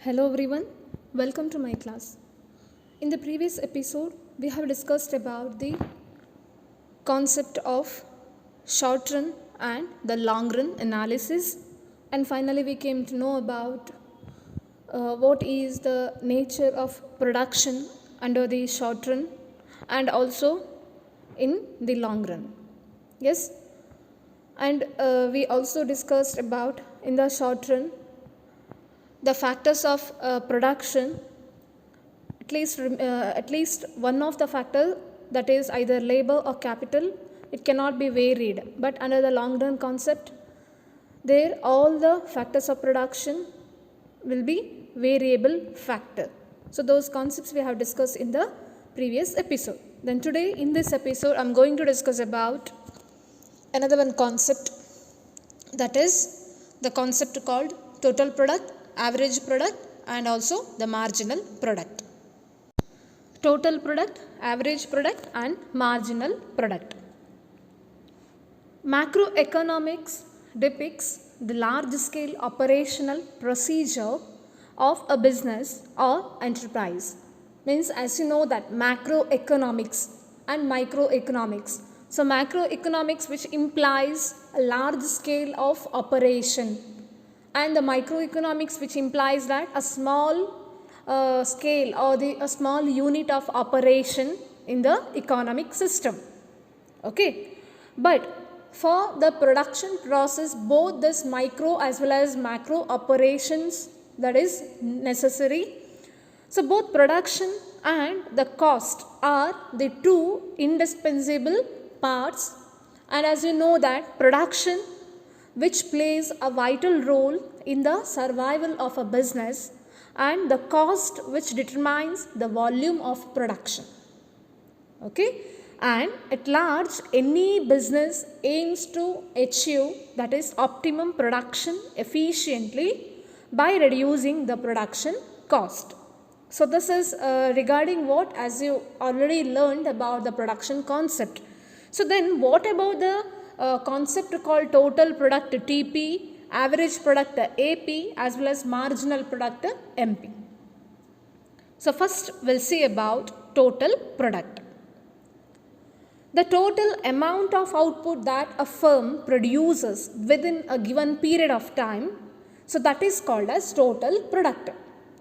Hello everyone, welcome to my class. In the previous episode, we have discussed about the concept of short run and the long run analysis, and finally we came to know about what is the nature of production under the short run and also in the long run. Yes, and we also discussed about in the short run the factors of production. At least one of the factors, that is either labor or capital, it cannot be varied, but under the long run concept there all the factors of production will be variable factor. So those concepts we have discussed in the previous episode. Then today in this episode I am going to discuss about another one concept, that is the concept called total product, average product and also the marginal product. Total product, average product and marginal product. Macroeconomics depicts the large scale operational procedure of a business or enterprise. Means, as you know that macroeconomics and microeconomics. So macroeconomics, which implies a large scale of operation, and the microeconomics, which implies that a small scale or a small unit of operation in the economic system. Okay, but for the production process, both this micro as well as macro operations that is necessary. So both production and the cost are the two indispensable parts, and as you know that production, which plays a vital role in the survival of a business, and the cost, which determines the volume of production. Okay, and at large any business aims to achieve, that is optimum production efficiently by reducing the production cost. So this is regarding what, as you already learned about the production concept. So then what about the concept called total product TP, average product AP as well as marginal product MP. So first we'll see about total product. The total amount of output that a firm produces within a given period of time, so that is called as total product.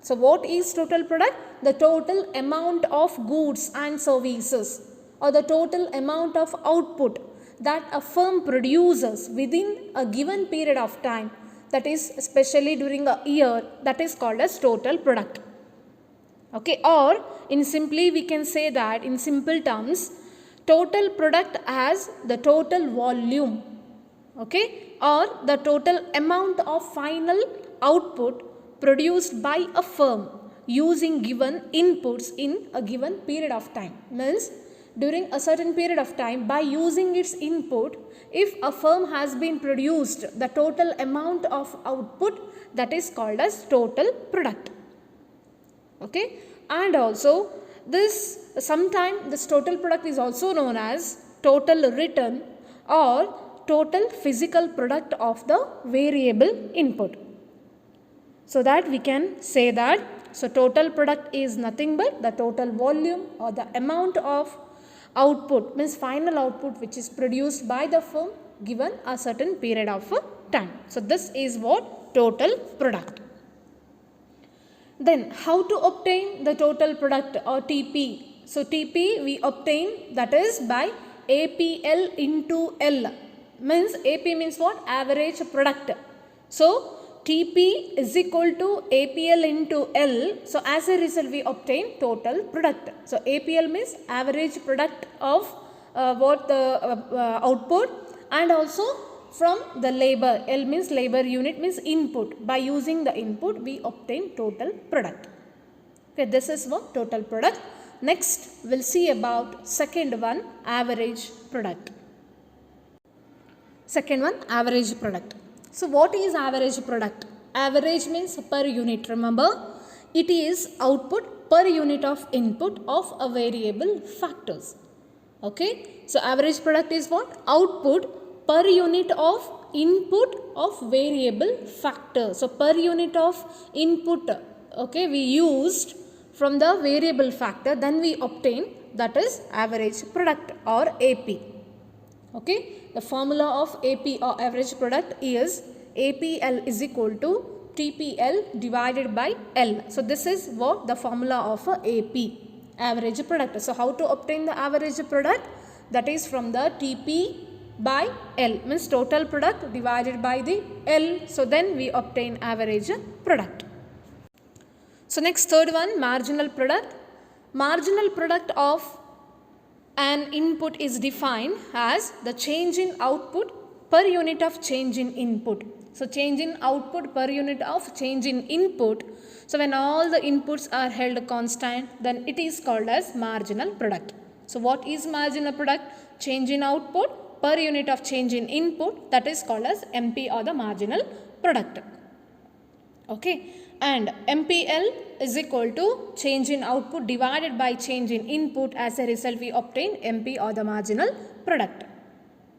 So what is total product? The total amount of goods and services, or the total amount of output that a firm produces within a given period of time, that is especially during a year, that is called as total product. Okay, or in simply we can say that in simple terms, total product as the total volume, okay, or the total amount of final output produced by a firm using given inputs in a given period of time. Means during a certain period of time, by using its input, if a firm has been produced the total amount of output, that is called as total product. Okay, and also this sometime this total product is also known as total return or total physical product of the variable input. So that we can say that, so total product is nothing but the total volume or the amount of output, means final output, which is produced by the firm given a certain period of time. So this is what total product. Then how to obtain the total product or TP? So TP we obtain, that is by APL into L. Means AP means what? Average product. So TP is equal to APL into L. So as a result we obtain total product. So APL means average product of what the output, and also from the labor. L means labor unit, means input. By using the input we obtain total product. Okay, this is what total product. Next we'll see about second one, average product. Second one, average product. So what is average product? Average means per unit. Remember, it is output per unit of input of a variable factors. Okay, so average product is what? Output per unit of input of variable factor. So per unit of input okay, we used from the variable factor, then we obtain that is average product or AP. Okay, the formula of AP or average product is APL is equal to TPL divided by L. So this is what the formula of AP, average product. So how to obtain the average product? That is from the TP by L, means total product divided by the L. So then we obtain average product. So next, third one, marginal product. Marginal product of an input is defined as the change in output per unit of change in input. So change in output per unit of change in input. So when all the inputs are held constant, then it is called as marginal product. So what is marginal product? Change in output per unit of change in input, that is called as MP or the marginal product. Okay, and MPL is equal to change in output divided by change in input. As a result, we obtain MP or the marginal product.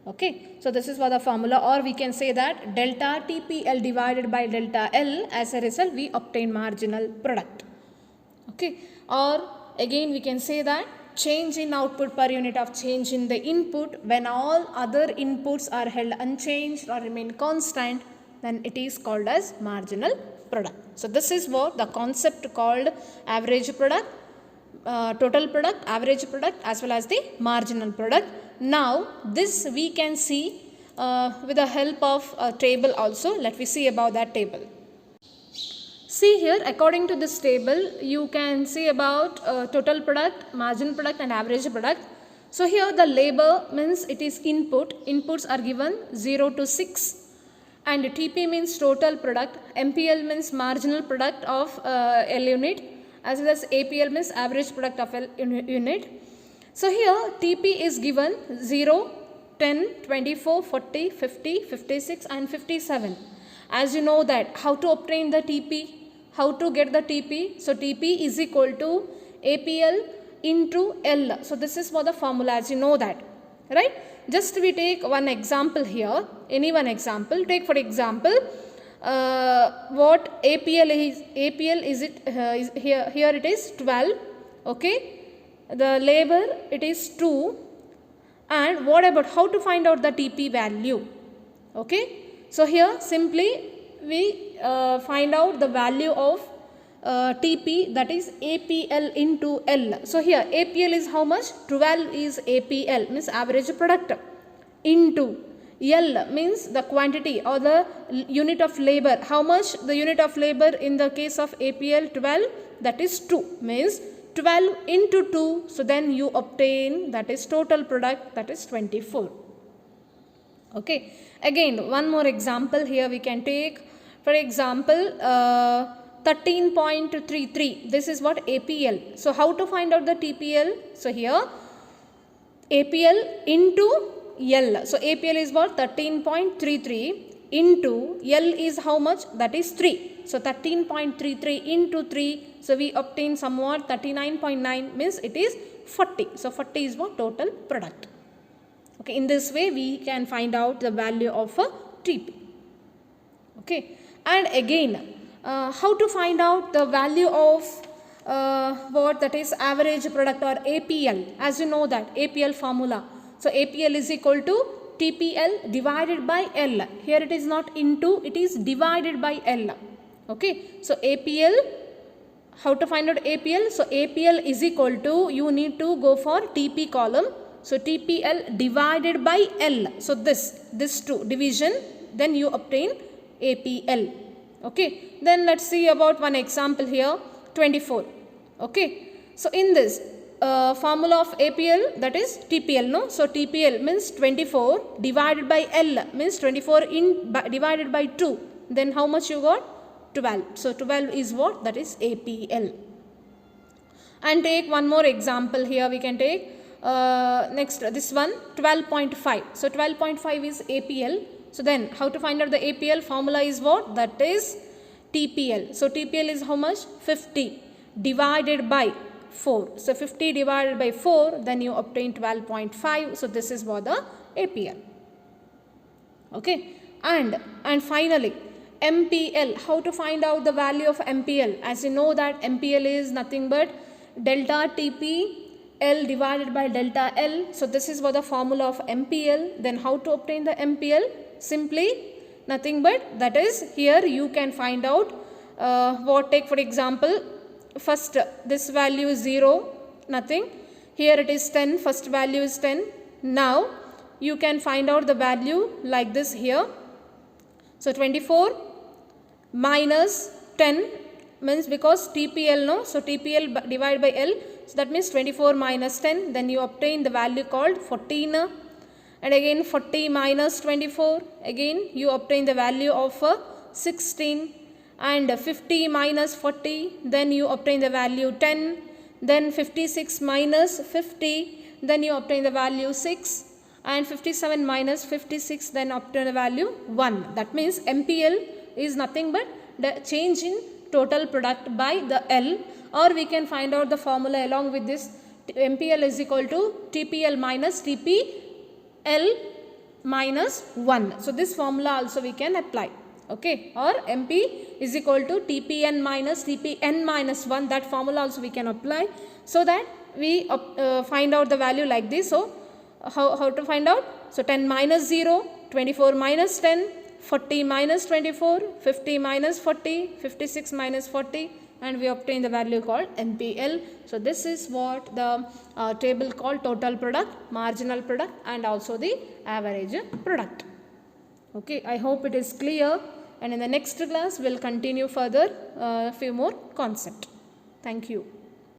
Okay, so this is for the formula, or we can say that delta TPL divided by delta L. As a result, we obtain marginal product. Okay, or again we can say that change in output per unit of change in the input when all other inputs are held unchanged or remain constant, then it is called as marginal product. So this is what the concept called average product, total product, average product, as well as the marginal product. Now this we can see with the help of a table also. Let me see about that table. See here, according to this table, you can see about total product, marginal product and average product. So here the labor means it is input. Inputs are given 0 to 6. And TP means total product, MPL means marginal product of L unit, as well as APL means average product of L unit. So here TP is given 0, 10, 24, 40, 50, 56 and 57. As you know that how to obtain the TP, how to get the TP. So TP is equal to APL into L. So this is for the formula, as you know that, right? Just we take one example here, any one example. Take for example, what APL is. APL is it is here it is 12. Okay, the labor it is 2. And what about how to find out the TP value? Okay, so here simply we find out the value of TP, that is APL into L. So here APL is how much? 12 is APL, means average product, into L means the quantity or the unit of labor. How much the unit of labor in the case of APL? 12, that is 2, means 12 into 2. So then you obtain that is total product, that is 24. Okay, again one more example here we can take. For example, 13.33, this is what APL. So how to find out the TPL? So here APL into L. So APL is what? 13.33 into L is how much? That is 3. So 13.33 into 3. So we obtain somewhat 39.9, means it is 40. So 40 is what? Total product. Okay, in this way we can find out the value of a TP. Okay, and again how to find out the value of what? That is average product or APL. As you know that APL formula. So APL is equal to TPL divided by L. Here it is not into, it is divided by L. Okay, so APL, how to find out APL? So APL is equal to, you need to go for TP column. So TPL divided by L. So this two division, then you obtain APL. Okay, then let's see about one example here, 24. Okay, so in this formula of APL, that is TPL, no? So TPL means 24 divided by L means 24 divided by 2. Then how much you got? 12. So 12 is what? That is APL. And take one more example here we can take. Next this one, 12.5. So 12.5 is APL. So then how to find out the APL? Formula is what? That is TPL. So TPL is how much? 50 divided by 4. So 50 divided by 4, then you obtain 12.5. So this is for the APL. Okay, and finally MPL, how to find out the value of MPL? As you know that MPL is nothing but delta TPL divided by delta L. So this is what the formula of MPL. Then how to obtain the MPL? Simply nothing but, that is, here you can find out take for example, first this value is 0, nothing. Here it is 10, first value is 10. Now you can find out the value like this here. So 24 minus 10 means, because TPL, no, so TPL divided by L, so that means 24 minus 10, then you obtain the value called 14, and again 40 minus 24, again you obtain the value of 16, and 50 minus 40, then you obtain the value 10, then 56 minus 50, then you obtain the value 6, and 57 minus 56, then obtain the value 1. That means MPL is nothing but the change in total product by the L, or we can find out the formula along with this. MPL is equal to TPL minus TPL minus 1. So this formula also we can apply. Okay, or MP is equal to TPN minus TPN minus 1. That formula also we can apply, so that we find out the value like this. So how to find out? So 10 minus 0, 24 minus 10, 40 minus 24, 50 minus 40, 56 minus 40, and we obtain the value called MPL. So this is what the table called total product, marginal product, and also the average product. Okay, I hope it is clear, and in the next class we will continue further a few more concepts. Thank you.